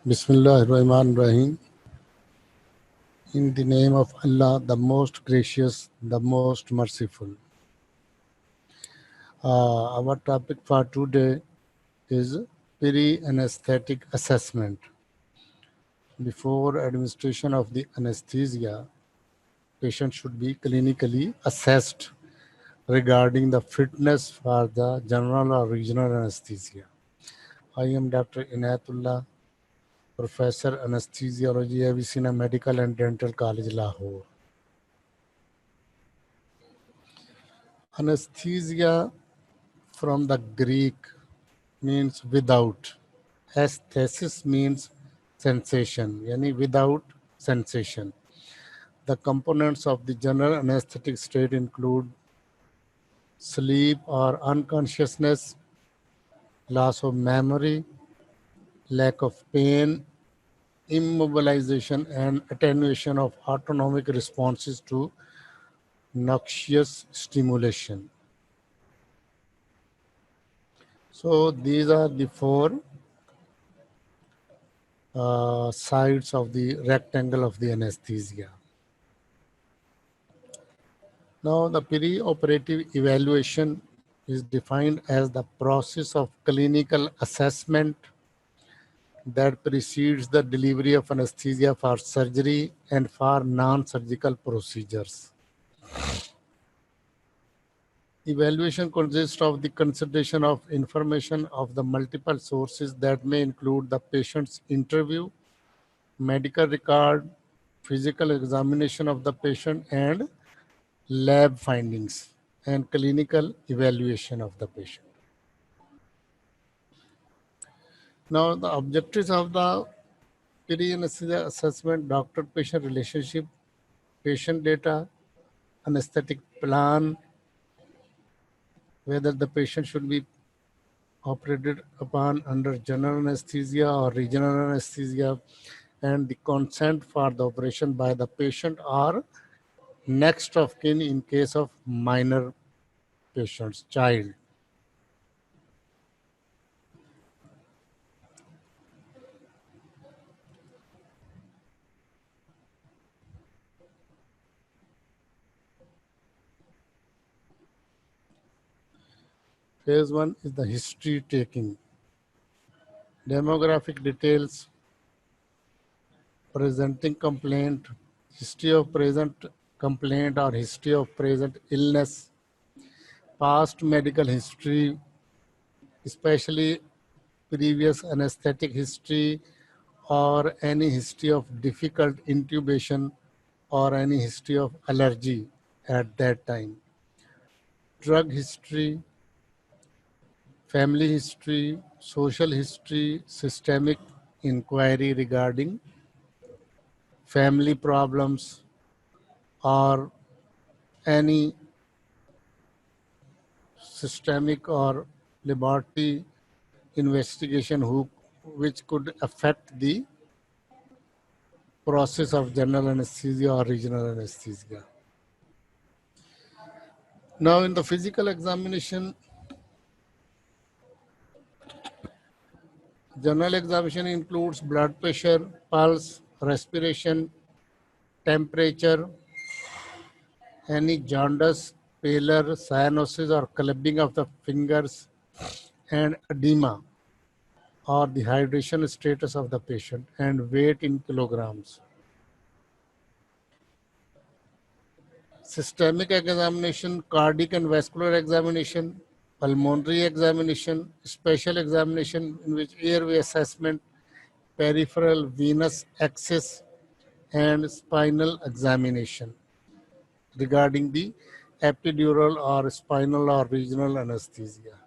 Bismillah ar-Rahman ar-Rahim. In the name of Allah, the most gracious, the most merciful. Our topic for today is pre-anesthetic assessment. Before administration of the anesthesia, patient should be clinically assessed regarding the fitness for the general or regional anesthesia. I am Dr. Inayatullah, Professor Anesthesiology, Avicenna Medical and Dental College, Lahore. Anesthesia from the Greek means without. Aesthesis means sensation, yani without sensation. The components of the general anesthetic state include sleep or unconsciousness, loss of memory, lack of pain, immobilization, and attenuation of autonomic responses to noxious stimulation. So these are the four sides of the rectangle of the anesthesia. Now, the perioperative evaluation is defined as the process of clinical assessment that precedes the delivery of anesthesia for surgery and for non-surgical procedures. Evaluation consists of the consideration of information of the multiple sources that may include the patient's interview, medical record, physical examination of the patient, and lab findings and clinical evaluation of the patient. Now, the objectives of the pre-anesthesia assessment: doctor-patient relationship, patient data, anesthetic plan, whether the patient should be operated upon under general anesthesia or regional anesthesia, and the consent for the operation by the patient or next of kin in case of minor patients, child. Phase 1 is the history taking. Demographic details, presenting complaint, history of present complaint or history of present illness, past medical history, especially previous anesthetic history or any history of difficult intubation or any history of allergy at that time, drug history, family history, social history, systemic inquiry regarding family problems or any systemic or laboratory investigation which could affect the process of general anesthesia or regional anesthesia. Now, in the physical examination, general examination includes blood pressure, pulse, respiration, temperature, any jaundice, pallor, cyanosis or clubbing of the fingers, and edema or the hydration status of the patient, and weight in kilograms. Systemic examination, cardiac and vascular examination, pulmonary examination, special examination in which airway assessment, peripheral venous access, and spinal examination regarding the epidural or spinal or regional anesthesia.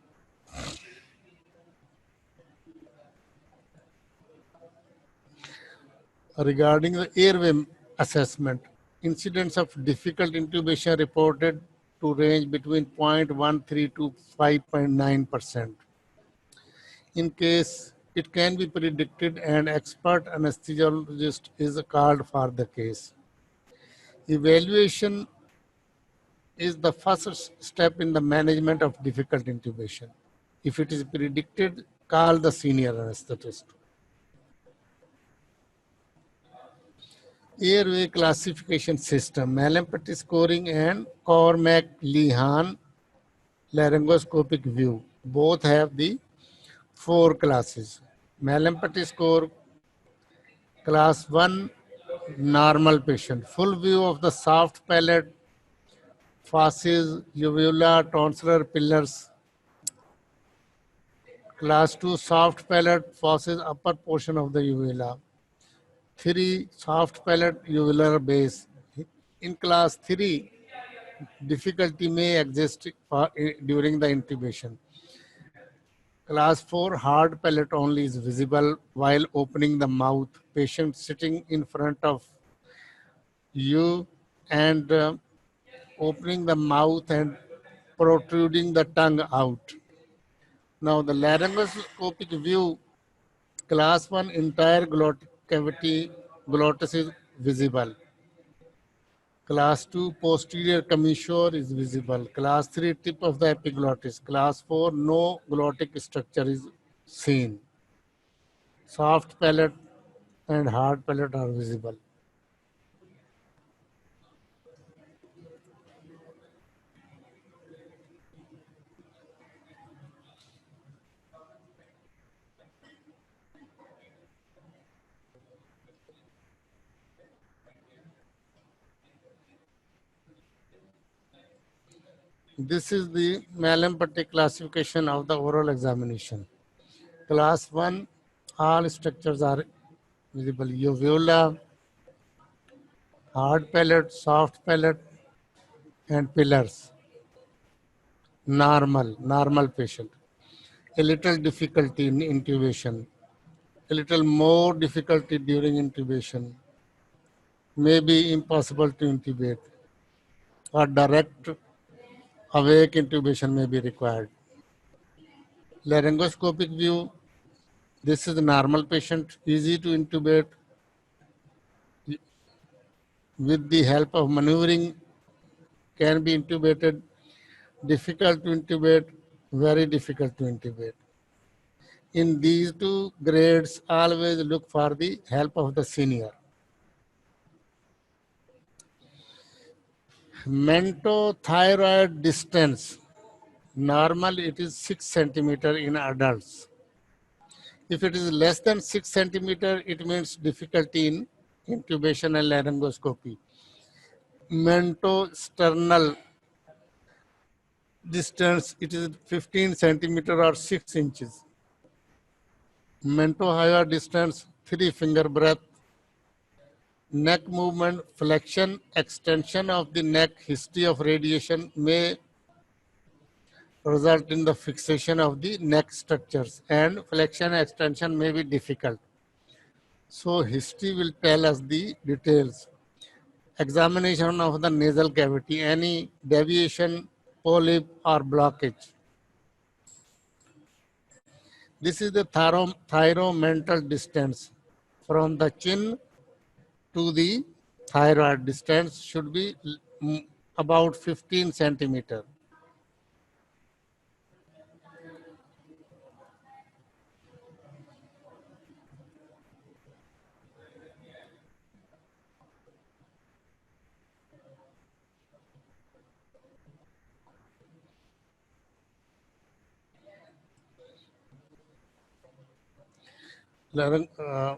Regarding the airway assessment, incidence of difficult intubation reported to range between 0.13 to 5.9%. In case it can be predicted, and expert anesthesiologist is called for the case. Evaluation is the first step in the management of difficult intubation. If it is predicted, call the senior anesthetist. Airway classification system, Mallampati scoring and Cormack-Lehan laryngoscopic view. Both have the 4 classes. Mallampati score class 1 normal patient. Full view of the soft palate, fauces, uvula, tonsillar pillars. Class 2 soft palate, fauces, upper portion of the uvula. 3 soft palate, uvular base. In class 3, difficulty may exist during the intubation. Class 4, hard palate only is visible while opening the mouth. Patient sitting in front of you and opening the mouth and protruding the tongue out. Now the laryngoscopic view, class 1, entire glottic cavity, glottis is visible. Class 2, posterior commissure is visible. Class 3, tip of the epiglottis. Class 4, no glottic structure is seen. Soft palate and hard palate are visible. This is the Mallampati classification of the oral examination. Class 1, all structures are visible. Uvula, hard palate, soft palate, and pillars. Normal patient. A little difficulty in intubation. A little more difficulty during intubation. May be impossible to intubate. Or direct awake intubation may be required. Laryngoscopic view, this is a normal patient, easy to intubate with the help of maneuvering, can be intubated, difficult to intubate, very difficult to intubate. In these 2 grades, always look for the help of the senior. Mentothyroid distance, normal it is 6 centimeter in adults. If it is less than 6 centimeter, it means difficulty in intubation and laryngoscopy. Mentosternal distance, it is 15 centimeter or 6 inches. Mentohyoid distance, 3 finger breadth. Neck movement, flexion, extension of the neck, history of radiation may result in the fixation of the neck structures, and flexion extension may be difficult. So history will tell us the details. Examination of the nasal cavity, any deviation, polyp or blockage. This is the thyromental distance from the chin to the thyroid. Distance should be about 15 centimeter.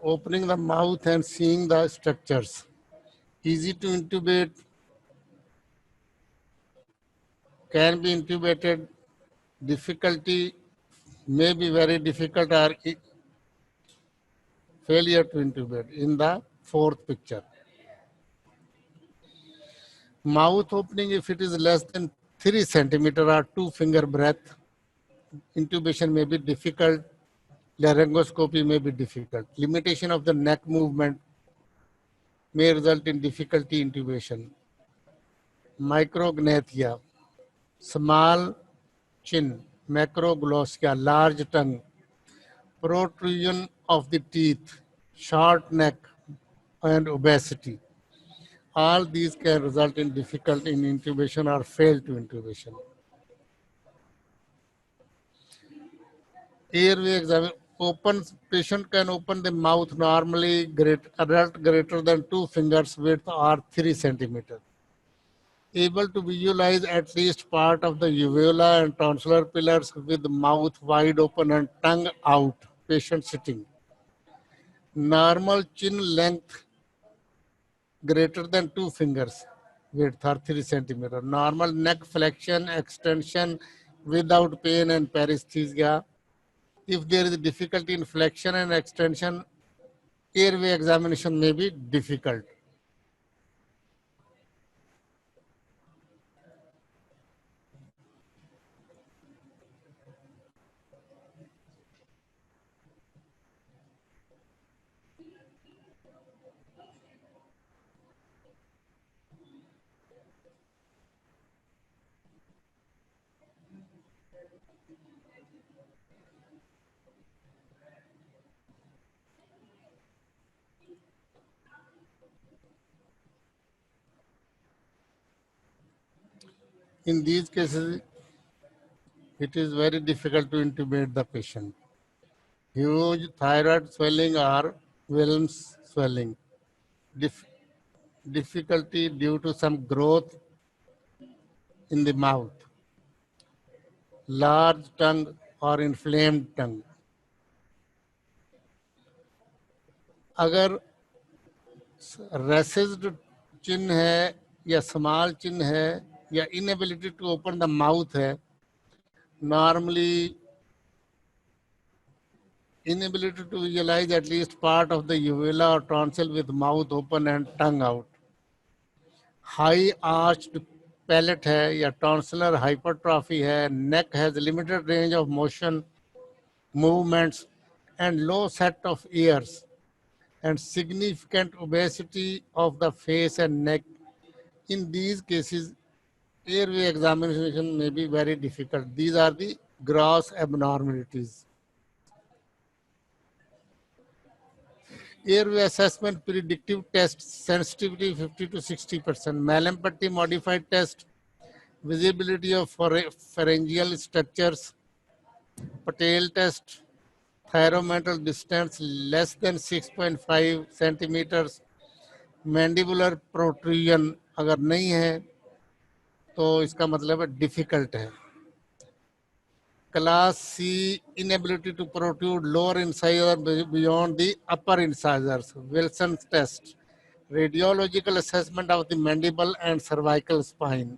Opening the mouth and seeing the structures. Easy to intubate, can be intubated, difficulty may be very difficult or failure to intubate in the 4th picture. Mouth opening, if it is less than 3 centimeter or 2 finger breadth, intubation may be difficult, laryngoscopy may be difficult. Limitation of the neck movement may result in difficulty intubation. Micrognathia, small chin, macroglossia, large tongue, protrusion of the teeth, short neck, and obesity. All these can result in difficulty in intubation or fail to intubation. Airway Patient can open the mouth normally, adult greater than 2 fingers width or 3 centimeters. Able to visualize at least part of the uvula and tonsillar pillars with mouth wide open and tongue out. Patient sitting. Normal chin length greater than 2 fingers width or 3 centimeter. Normal neck flexion, extension without pain and paresthesia. If there is difficulty in flexion and extension, airway examination may be difficult. In these cases, it is very difficult to intubate the patient. Huge thyroid swelling or Wilms swelling. Difficulty due to some growth in the mouth. Large tongue or inflamed tongue. अगर रेसिस्ड चिन्ह है या small चिन्ह है या inability to open the mouth है, normally inability to visualize at least part of the uvula or tonsil with mouth open and tongue out. High arched palate है या tonsillar hypertrophy है, neck has limited range of motion, movements and low set of ears and significant obesity of the face and neck. In these cases, airway examination may be very difficult. These are the gross abnormalities. Airway assessment predictive test sensitivity 50 to 60%. Mallampati modified test, visibility of pharyngeal structures, Patel test, thyromental distance less than 6.5 centimeters, mandibular protrusion अगर नहीं है तो इसका मतलब है difficult है. Class C, inability to protrude lower incisor beyond the upper incisors. Wilson's test. Radiological assessment of the mandible and cervical spine.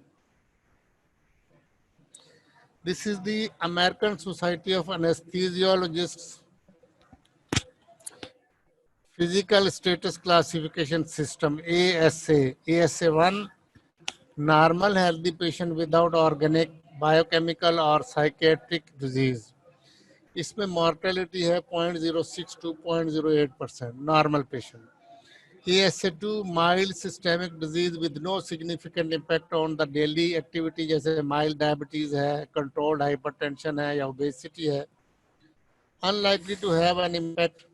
This is the American Society of Anesthesiologists Physical Status Classification System, ASA. ASA 1, normal healthy patient without organic, biochemical or psychiatric disease. इसमें mortality है 0.06 to 0.08%, normal patient. ASA2, mild systemic disease with no significant impact on the daily activity, जैसे mild diabetes है, controlled hypertension है या obesity है, unlikely to have an impact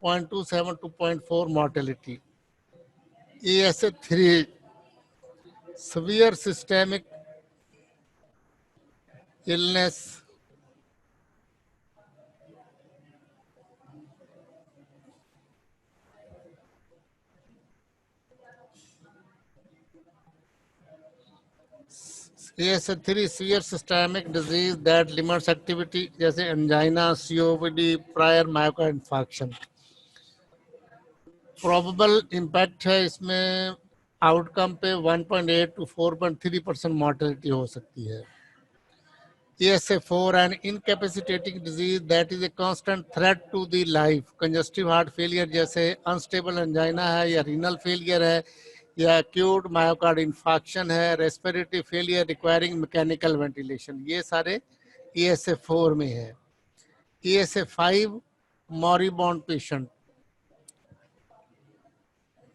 0.27 to 0.4 mortality. ASA3, severe systemic illness, ASA3, severe systemic disease that limits activity, जैसे angina, COPD, prior myocardial infarction. Probable impact है इसमें outcome पे 1.8 to 4.3% mortality हो सकती है. ASA4, an incapacitating disease that is a constant threat to the life. Congestive heart failure जैसे unstable angina है या renal failure है या acute myocardial infarction है, respiratory failure requiring mechanical ventilation, ये सारे ASA4 में है. ASA5, moribund patient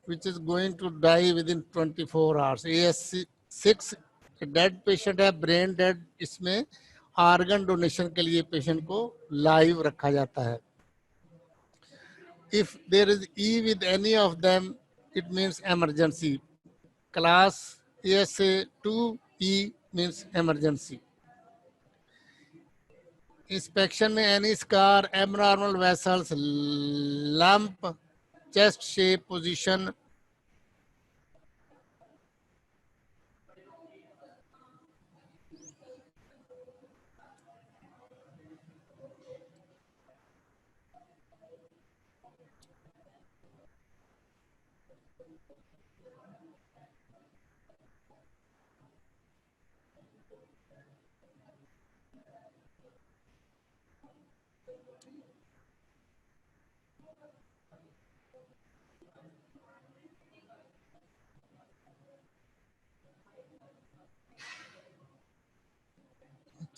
which is going to die within 24 hours. ASC6, dead patient है, ब्रेन डेड, इसमें ऑर्गन डोनेशन के लिए पेशेंट को लाइव रखा जाता है. If there is E with any of them it means emergency. Class ASA2E means emergency. inspection में any scar, abnormal vessels, lump, chest shape, position.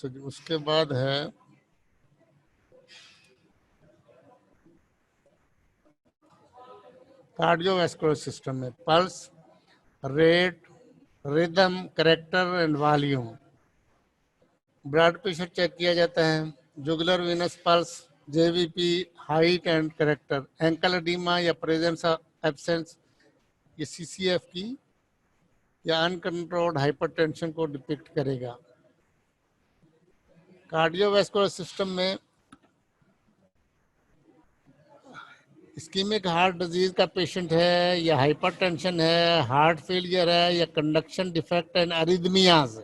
तो उसके बाद है कार्डियोवैस्कुलर सिस्टम में pulse, rate, rhythm, character and volume. Blood pressure check किया जाता है, jugular venous pulse, JVP, height and character, ankle oedema या प्रेजेंस एब्सेंस ये सीसीएफ की या अनकंट्रोल्ड हाइपरटेंशन को डिपिक्ट करेगा। कार्डियोवैस्कुलर सिस्टम में इस्कीमिक हार्ट डिजीज का पेशेंट है या हाइपरटेंशन है, हार्ट फेलियर है या कंडक्शन डिफेक्ट एंड अरिदमियाज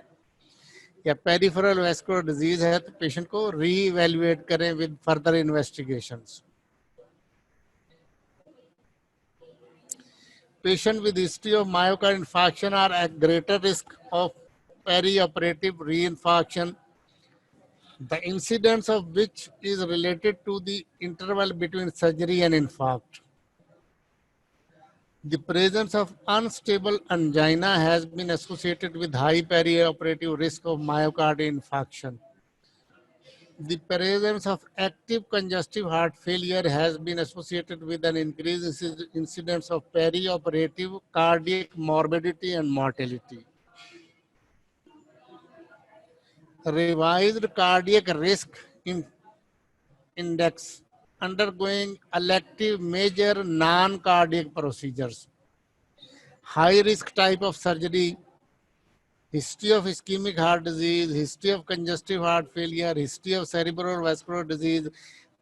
या पेरिफेरल वैस्कुलर डिजीज है तो पेशेंट को रीइवैल्यूएट करें with further investigations. Patient with history of myocardial infarction are at greater risk of perioperative reinfarction, the incidence of which is related to the interval between surgery and infarct. The presence of unstable angina has been associated with high perioperative risk of myocardial infarction. The presence of active congestive heart failure has been associated with an increased incidence of perioperative cardiac morbidity and mortality. Revised cardiac risk index undergoing elective major non-cardiac procedures, high risk type of surgery, history of ischemic heart disease, history of congestive heart failure, history of cerebral vascular disease,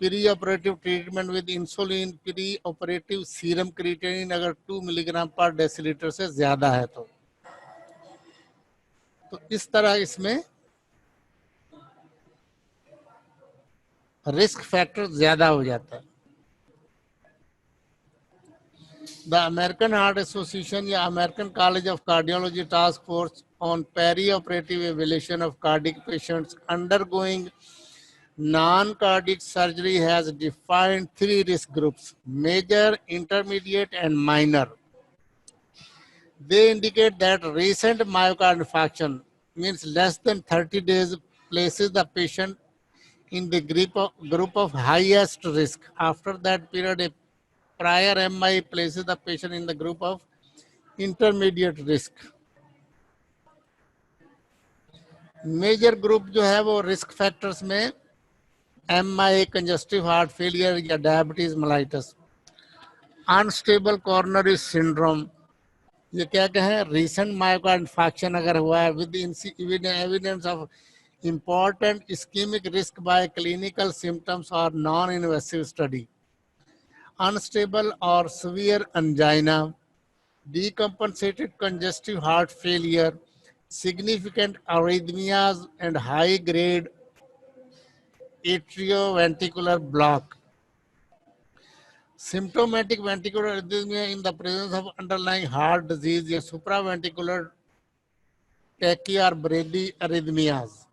perioperative treatment with insulin, perioperative serum creatinine अगर 2 milligram पर decilitre से ज्यादा है तो इस तरह इसमें risk factor ज्यादा हो जाता है। The American Heart Association या American College of Cardiology Task Force on Perioperative Evaluation of Cardiac Patients undergoing non-cardiac surgery has defined 3 risk groups: major, intermediate, and minor. They indicate that recent myocardial infarction means less than 30 days places the patient in the group of highest risk. After that period, a prior MI places the patient in the group of intermediate risk. Major group जो है वो risk factors में MI, congestive heart failure या diabetes mellitus, unstable coronary syndrome, ये क्या कहें recent myocardial infarction अगर हुआ है with evidence of important ischemic risk by clinical symptoms or non-invasive study, unstable or severe angina, decompensated congestive heart failure, significant arrhythmias and high-grade atrioventricular block. Symptomatic ventricular arrhythmia in the presence of underlying heart disease या supraventricular tachy or bradyarrhythmias.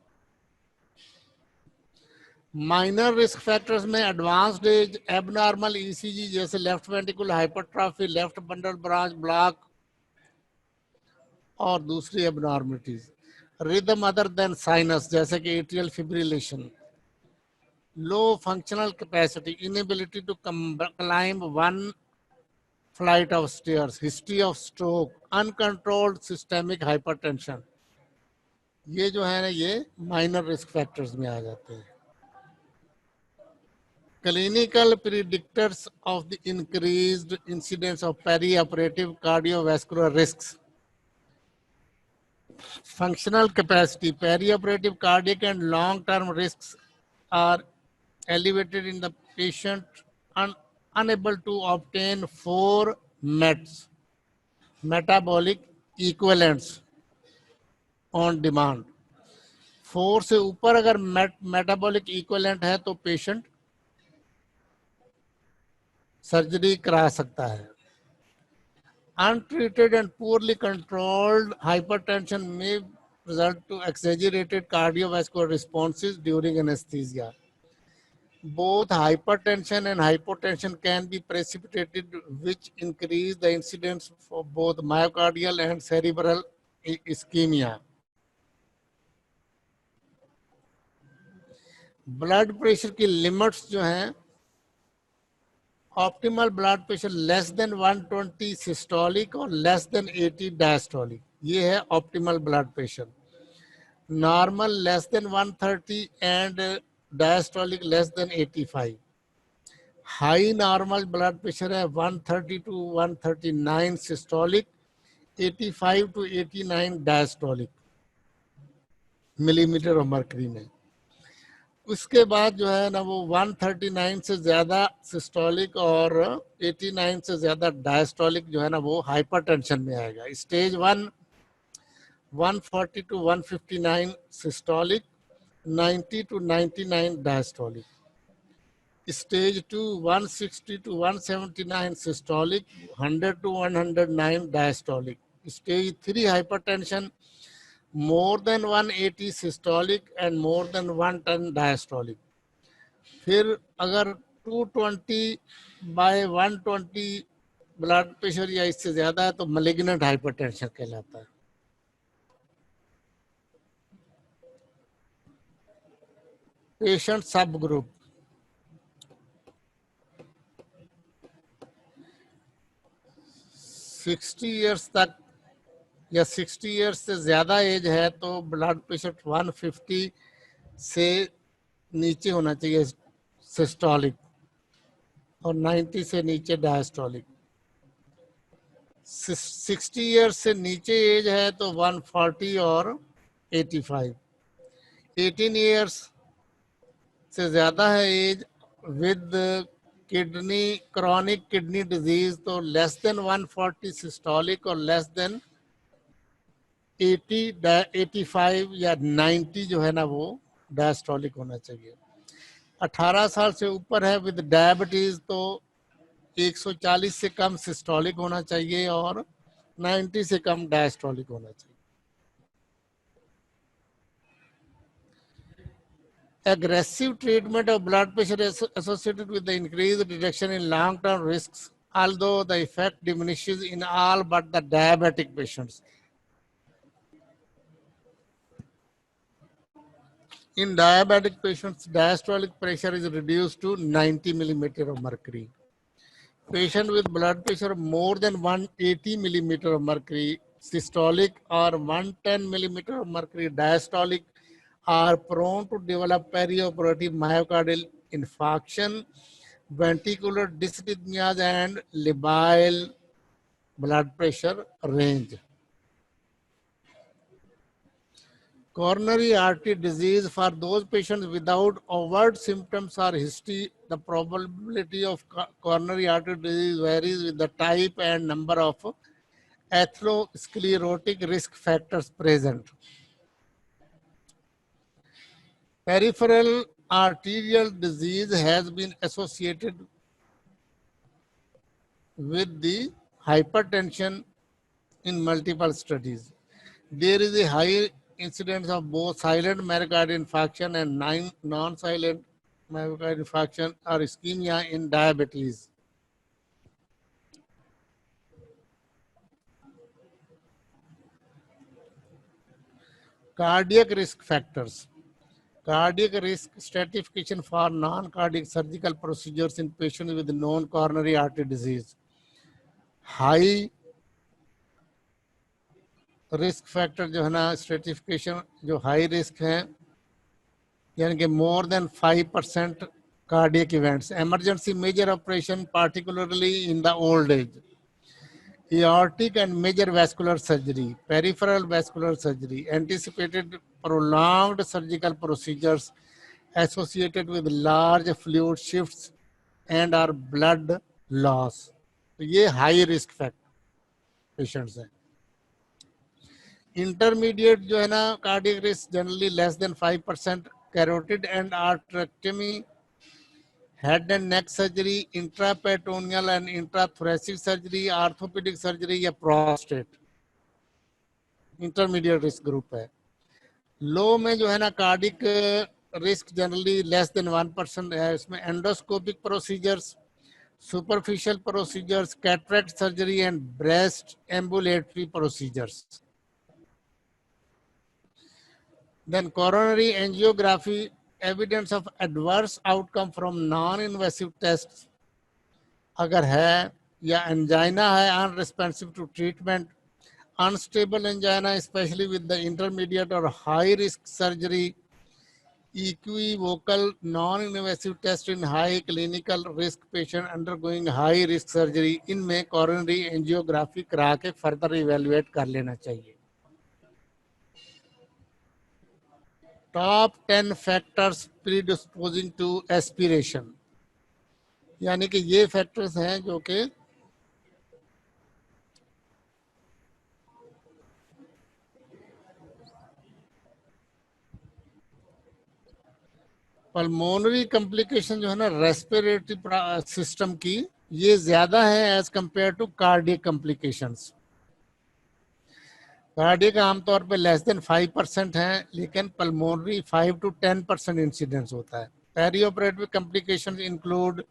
Minor risk factors में advanced age, abnormal ECG जैसे left ventricular hypertrophy, left bundle branch block और दूसरी abnormalities, rhythm other than sinus जैसे कि atrial fibrillation, low functional capacity, inability to climb one flight of stairs, history of stroke, uncontrolled systemic hypertension, ये जो है ना ये माइनर रिस्क फैक्टर्स में आ जाते हैं। Clinical predictors of the increased incidence of perioperative cardiovascular risks. Functional capacity, perioperative cardiac and long-term risks are elevated in the patient unable to obtain 4 METs, metabolic equivalents on demand. 4 से ऊपर अगर metabolic equivalent है तो patient surgery करा सकता है. Untreated and poorly controlled hypertension may result to exaggerated cardiovascular responses during anesthesia. Both hypertension and hypotension can be precipitated, which increase the incidence for both myocardial and cerebral ischemia. Blood pressure की limits जो हैं, optimal blood pressure less than 120 systolic और less than 80 diastolic, ये है optimal blood pressure. Normal less than 130 and diastolic less than 85. High normal blood pressure है 130 to 139 systolic, 85 to 89 diastolic millimetre of mercury में. उसके बाद जो है ना वो 139 से ज्यादा सिस्टोलिक और 89 से ज्यादा डायस्टोलिक जो है ना वो हाइपरटेंशन में आएगा. Stage 1 140 to 159 systolic, 90 to 99 diastolic. Stage 2 160 to 179 systolic, 100 to 109 diastolic. Stage 3 hypertension, more than 180 systolic and more than 110 diastolic. फिर अगर 220 by 120 ब्लड प्रेशर या इससे ज्यादा है तो malignant hypertension कहलाता है. पेशेंट सब ग्रुप. सिक्सटी ईयर्स तक या 60 ईयर्स से ज्यादा एज है तो ब्लड प्रेशर 150 से नीचे होना चाहिए सिस्टोलिक और 90 से नीचे डायस्टोलिक. 60 ईयर्स से नीचे एज है तो 140 और 85. 18 ईयर्स से ज्यादा है age with kidney chronic kidney disease तो लेस देन 140 सिस्टोलिक और लेस देन 80 85 या 90 जो है ना वो डायस्टोलिक होना चाहिए. 18 साल से ऊपर है विद डायबिटीज तो 140 से कम सिस्टोलिक होना चाहिए और 90 से कम डायस्टोलिक होना चाहिए. Aggressive treatment of blood pressure is associated with the increased reduction in long-term risks, although the effect diminishes in all but the diabetic patients. In diabetic patients, diastolic pressure is reduced to 90 millimeter of mercury. Patient with blood pressure more than 180 millimeter of mercury, systolic or 110 millimeter of mercury diastolic are prone to develop perioperative myocardial infarction, ventricular dysrhythmias and labile blood pressure range. Coronary artery disease for those patients without overt symptoms or history, the probability of coronary artery disease varies with the type and number of atherosclerotic risk factors present. Peripheral arterial disease has been associated with the hypertension in multiple studies. There is a high incidence of both silent myocardial infarction and non-silent myocardial infarction or ischemia in diabetes. Cardiac risk factors. Cardiac risk stratification for non-cardiac surgical procedures in patients with known coronary artery disease. High risk factor जो है ना stratification जो high risk है यानी कि more than 5% cardiac events, emergency major operation particularly in the old age, aortic and major vascular surgery, peripheral vascular surgery, anticipated prolonged surgical procedures, associated with large fluid shifts and or blood loss. तो ये high risk patients हैं. Intermediate जो है ना cardiac risk generally less than 5%, carotid endarterectomy, head and neck surgery, intraperitoneal and intrathoracic surgery, orthopaedic surgery या prostate, intermediate risk group है. Low में जो है ना cardiac risk generally less than 1% है. इसमें endoscopic procedures, superficial procedures, cataract surgery and breast ambulatory procedures. Then coronary angiography, evidence of adverse outcome from non-invasive tests अगर है, या angina है unresponsive to treatment, unstable angina especially with the intermediate or high risk surgery, equivocal non-invasive test in high clinical risk patient undergoing high risk surgery, इनमें coronary angiography करा के further evaluate कर लेना चाहिए. Top 10 factors predisposing to aspiration, यानी कि ये factors हैं जो कि पल्मोनरी कॉम्प्लिकेशन जो है ना रेस्पिरेटरी सिस्टम की, ये ज्यादा है age compare to cardiac complications. Cardiac आमतौर पे लेस देन 5% है, लेकिन पल्मोनरी 5 to 10% इंसिडेंस होता है. Perioperative complications include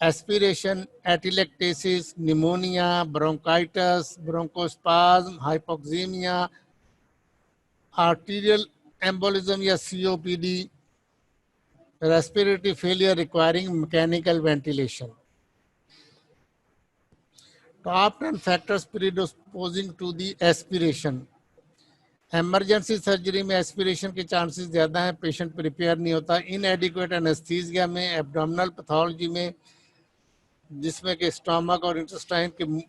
aspiration, atelectasis, pneumonia, bronchitis, bronchospasm, hypoxaemia, arterial embolism या COPD, respiratory failure requiring mechanical ventilation. Top 10 factors predisposing to the aspiration. Emergency surgery में aspiration के chances ज़्यादा हैं, patient prepare नहीं होता. Inadequate anaesthesia में, abdominal pathology में जिसमें कि स्टमक और इंटेस्टाइन की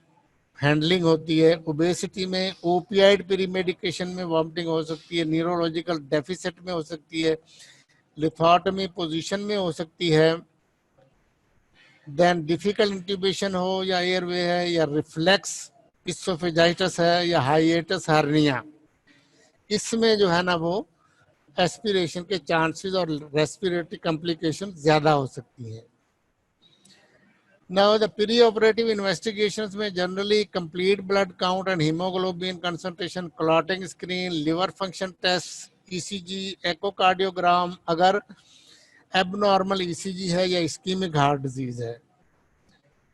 हैंडलिंग होती है, ओबेसिटी में, ओपियाइड प्री मेडिकेशन में वॉमिटिंग हो सकती है, न्यूरोलॉजिकल डेफिसिट में हो सकती है, लिथोटमी पोजीशन में हो सकती है, देन डिफिकल्ट इंट्यूबेशन हो या एयरवे है या रिफ्लेक्स इसोफेजाइटिस है या हाइएटस हर्निया, इसमें जो है ना वो एस्पिरेशन के चांसेस और रेस्पिरेटरी कॉम्प्लिकेशन ज्यादा हो सकती हैं. Now the perioperative investigations में generally complete blood count and hemoglobin concentration, clotting screen, liver function tests, ECG, echocardiogram अगर abnormal ECG है या ischemic heart disease है,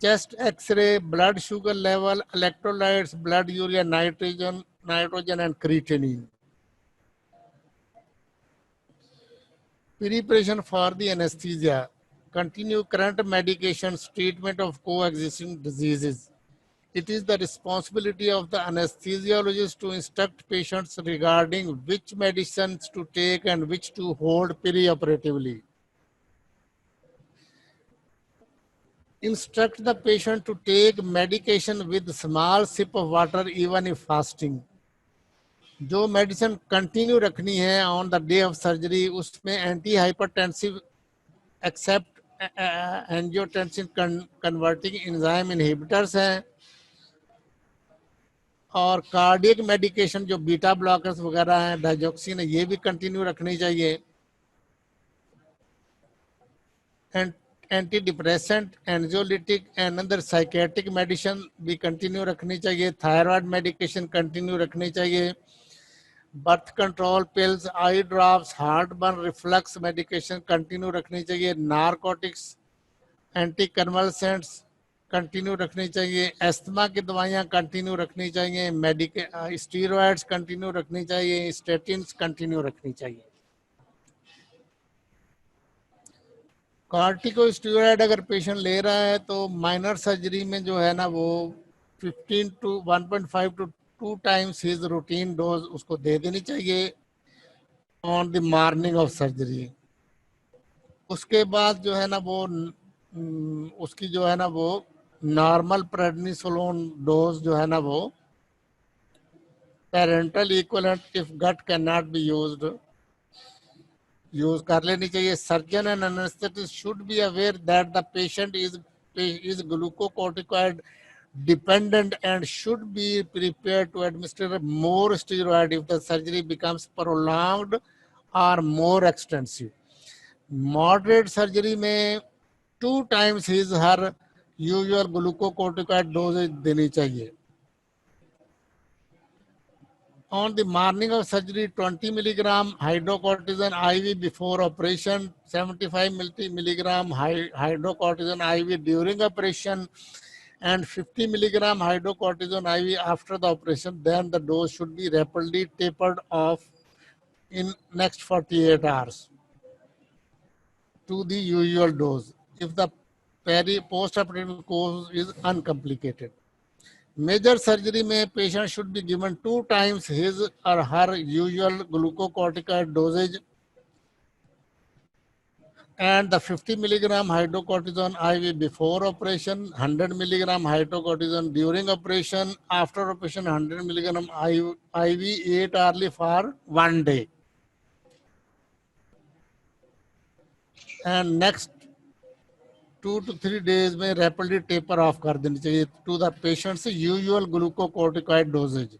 chest X-ray, blood sugar level, electrolytes, blood urea, nitrogen and creatinine. Preparation for the anesthesia. Continue current medications, treatment of coexisting diseases. It is the responsibility of the anesthesiologist to instruct patients regarding which medicines to take and which to hold perioperatively. Instruct the patient to take medication with small sip of water even if fasting. जो medicine continue रखनी है on the day of surgery, उसमें anti hypertensive except angiotensin converting enzyme inhibitors हैं, और cardiac medication जो beta blockers वगैरह हैं, digoxin है, ये भी कंटिन्यू रखनी चाहिए. Anti depressant, anxiolytic and other psychiatric medicine भी कंटिन्यू रखनी चाहिए. थायराइड मेडिकेशन कंटिन्यू रखनी चाहिए. Birth control pills, eye drops, heart burn reflux medication continue रखनी चाहिए. नारकोटिक्स, एंटी कन्वल्सेंट्स कंटिन्यू रखनी चाहिए. एस्थमा की दवाइयाँ कंटिन्यू रखनी चाहिए. स्टीरॉयड्स कंटिन्यू रखनी चाहिए. स्टेटिन्स कंटिन्यू रखनी चाहिए. कॉर्टिकोस्टेरॉइड अगर पेशेंट ले रहा है तो माइनर सर्जरी में जो है ना वो 15 to 1.5 to 2 times his routine dose उसको दे देनी चाहिए on the morning of surgery. उसके बाद जो है ना वो उसकी जो है ना वो नॉर्मल प्रेडनिसोलोन डोज जो है ना वो parenteral equivalent if gut can not be used use कर लेनी चाहिए. Surgeon and anaesthetist should be aware that the patient is glucocorticoid dependent and should be prepared to administer more steroid if the surgery becomes prolonged or more extensive. Moderate surgery में 2 times his her usual glucocorticoid dosage देनी चाहिए. On the morning of surgery, 20 milligram hydrocortisone IV before operation, 75 milligram hydrocortisone IV during operation, and 50 milligram hydrocortisone IV after the operation. Then the dose should be rapidly tapered off in next 48 hours to the usual dose if the post-operative course is uncomplicated. Major surgery में patient should be given 2 times his or her usual glucocorticoid dosage and the 50 milligram hydrocortisone IV before operation, 100 milligram hydrocortisone during operation, after operation 100 milligram IV 8 hourly for 1 day. And next 2 to 3 days में rapidly taper off कर देनी चाहिए to the patient's usual glucocorticoid dosage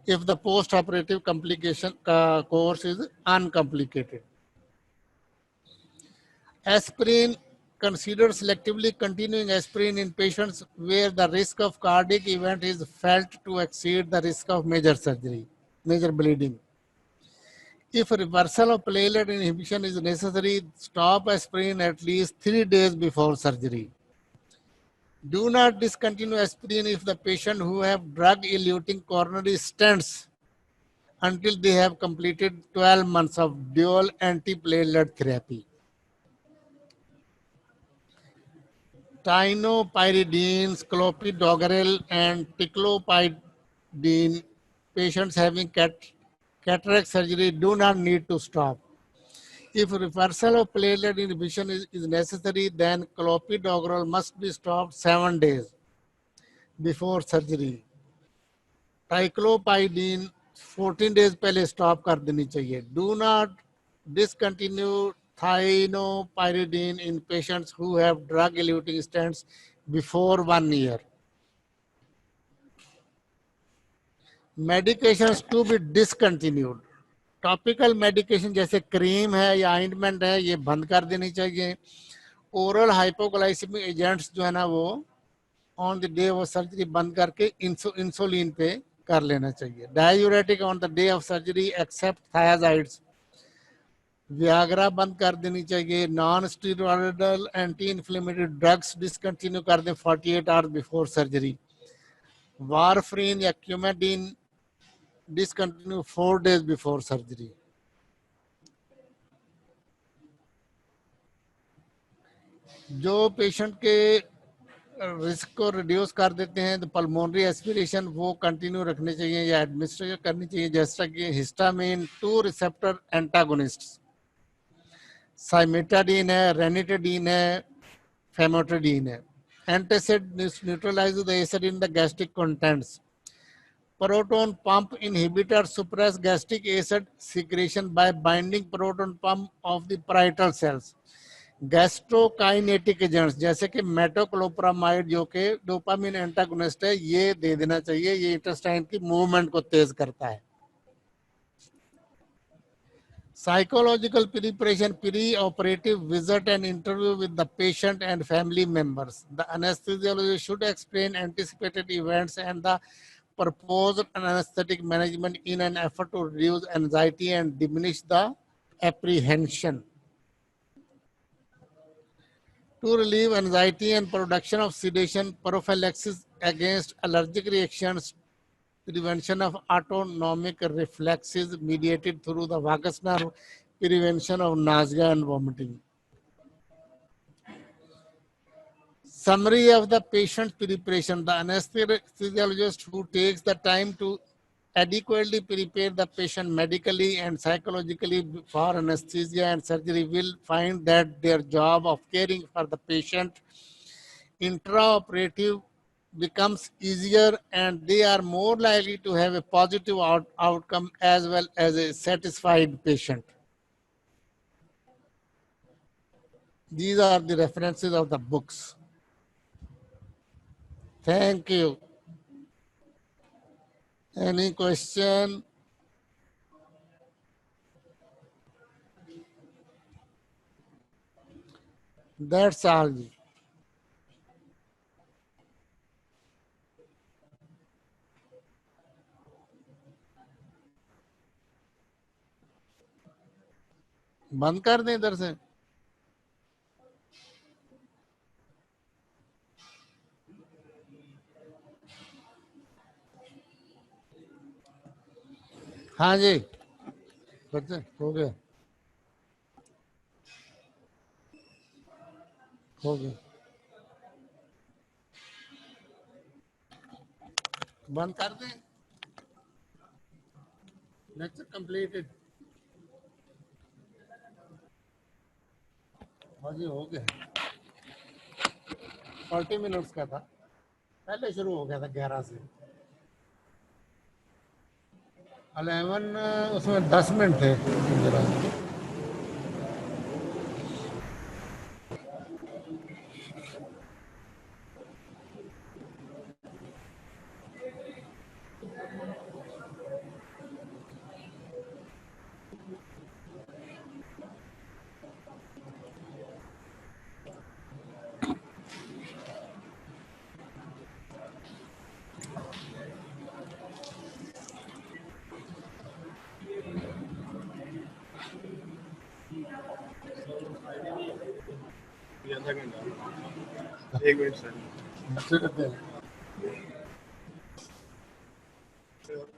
if the post-operative complication course is uncomplicated. Aspirin, consider selectively continuing aspirin in patients where the risk of cardiac event is felt to exceed the risk of major surgery, major bleeding. If reversal of platelet inhibition is necessary, stop aspirin at least 3 days before surgery. Do not discontinue aspirin if the patient who have drug-eluting coronary stents until they have completed 12 months of dual antiplatelet therapy. Tynopyridine, clopidogrel, and ticlopidine patients having cataract surgery do not need to stop. If reversal of platelet inhibition is necessary, then clopidogrel must be stopped 7 days before surgery. Ticlopidine 14 days पहले stop कर देनी चाहिए. Do not discontinue tynopyridine in patients who have drug-eluting stents before 1 year. Medications to be discontinued. Topical medication जैसे cream है या ointment है ये बंद कर देनी चाहिए. ओरल हाइपोग्लाइसेमिक एजेंट्स जो है ना वो on the day of surgery बंद करके इंसुलिन पे कर लेना चाहिए. Diuretic on the day of surgery except thiazides. Viagra बंद कर देनी चाहिए. Non steroidal anti inflammatory drugs discontinue कर दें 48 आवर्स बिफोर सर्जरी. वारफ्रीन या coumadin discontinue 4 days before surgery. जो पेशेंट के रिस्क को रिड्यूस कर देते हैं तो पल्मोनरी एस्पिरेशन वो कंटिन्यू रखने चाहिए या एडमिनिस्ट्रेशन करनी चाहिए, जैसा कि हिस्टामिन 2 रिसेप्टर एंटागोनिस्ट, साइमेटाडीन है, रेनिटाडीन है, फेमोटाडीन है. Antacid neutralise the acid in the gastric contents. Proton pump inhibitor suppress gastric acid secretion by binding proton pump of the parietal cells. Gastrokinetic agents जैसे कि मेटोक्लोप्रामाइड जो कि डोपामिन एंटागोनिस्ट है ये दे देना चाहिए. ये इंटेस्टाइन की मूवमेंट को तेज करता है. Psychological preparation, pre-operative visit and interview with the patient and family members. The anesthesiologist should explain anticipated events and the proposed anesthetic management in an effort to reduce anxiety and diminish the apprehension. To relieve anxiety and production of sedation, prophylaxis against allergic reactions, prevention of autonomic reflexes mediated through the vagus nerve, prevention of nausea and vomiting. Summary of the patient's preparation. The anesthesiologist who takes the time to adequately prepare the patient medically and psychologically for anesthesia and surgery will find that their job of caring for the patient intraoperative becomes easier and they are more likely to have a positive outcome as well as a satisfied patient. These are the references of the books. Thank you. Any question? That's all. बंद कर दें इधर से। हाँ जी, बच्चे हो गया, हो गया, बंद कर दें। Lecture completed. हाँ जी, हो गया। 40 मिनट्स का था, पहले शुरू हो गया था 11 से। 11 उसमें 10 मिनट थे जरा। आधा घंटा 1 मिनट सर अच्छे करते हैं।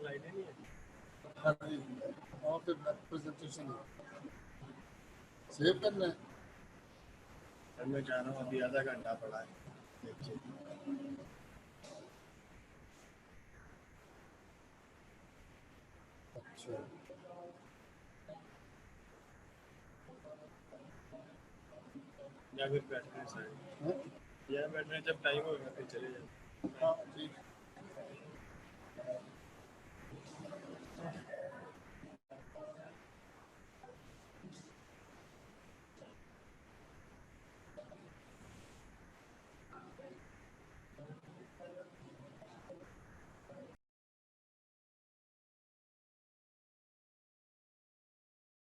लाइट नहीं है। हाँ जी, और फिर प्रेजेंटेशन सेव करना है। सर मैं चाह रहा हूँ अभी आधा घंटा पड़ा है लेक्चर। अच्छा, या फिर बैठने सर, हाँ? या बैठने जब टाइम होगा फिर चले जाए। हाँ, ठीक।